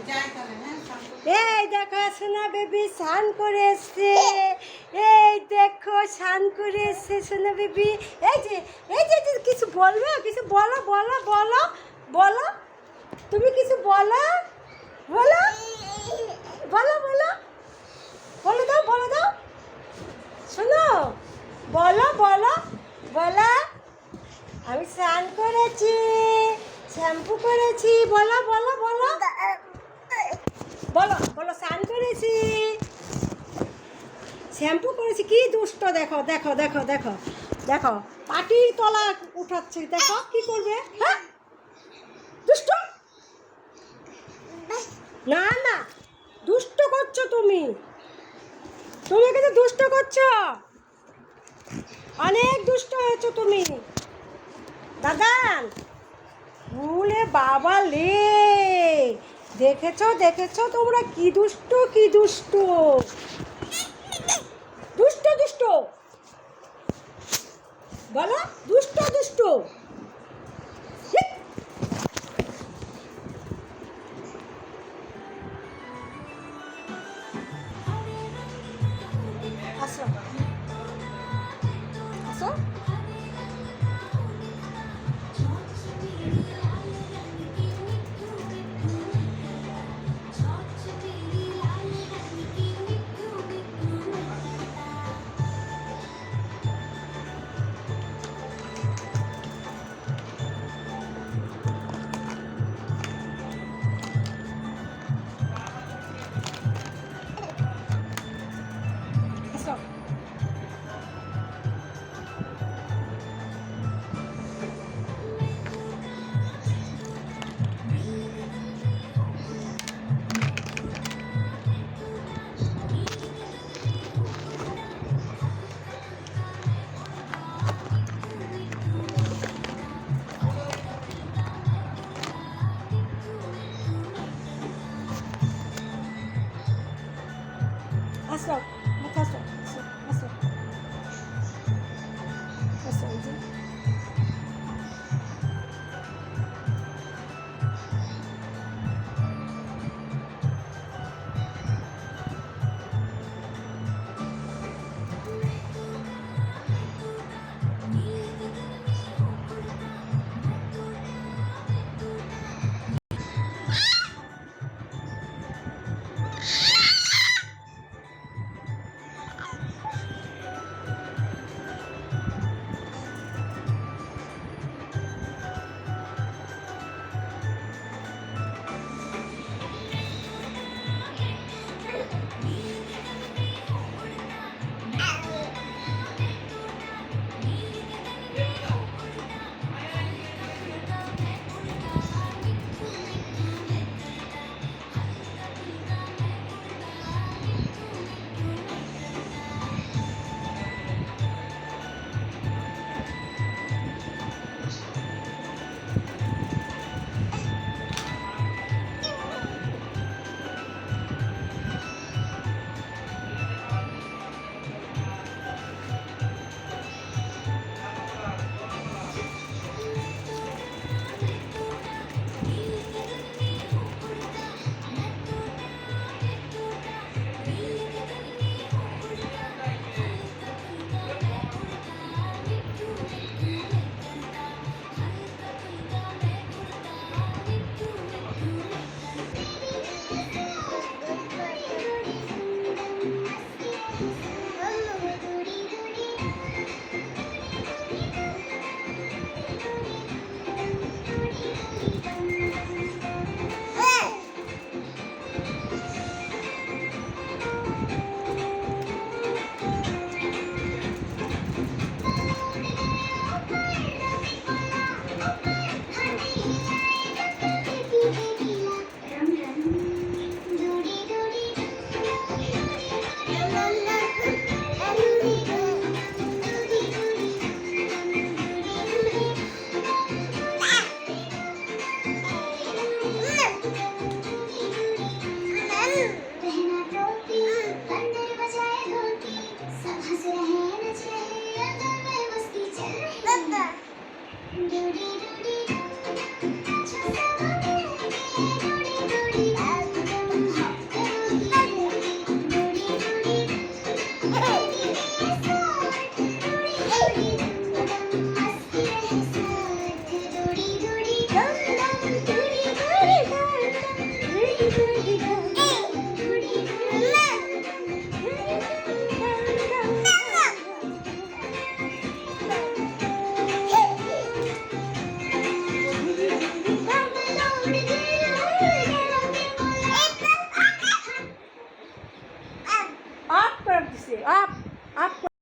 এই দেখো সোনা বেবি স্নান করে এসছে। এই দেখো স্নান করে এসছে সোনা বেবি। এই যে কিছু বলবে, কিছু বলো বলো বলো বলো, তুমি কিছু বলো বলো বলো বলো বলো দাও শোনো, বলো বলো বলো। আমি স্নান করেছি, শ্যাম্পু করেছি, বলো বলো বলো বলো বলো। স্নান করেছি, শ্যাম্পু করেছি। কি দুষ্ট, দেখো দেখো দেখো দেখো দেখো, পাটির তলা উঠাচ্ছে, দেখো কি করবে। হ্যাঁ দুষ্ট, না না দুষ্ট করছো তুমি, তুমি কিন্তু দুষ্ট করছো, অনেক দুষ্ট হয়েছো তুমি দাদান। ভুলে বাবা লে, দেখেছো দেখেছো তোমরা কি দুষ্ট কি দুষ্ট দুষ্ট দুষ্ট বলো, দুষ্ট দুষ্ট। আসো আসো, আসো। আসো মাথা, আসো আসো আসো আসো। এই যে Do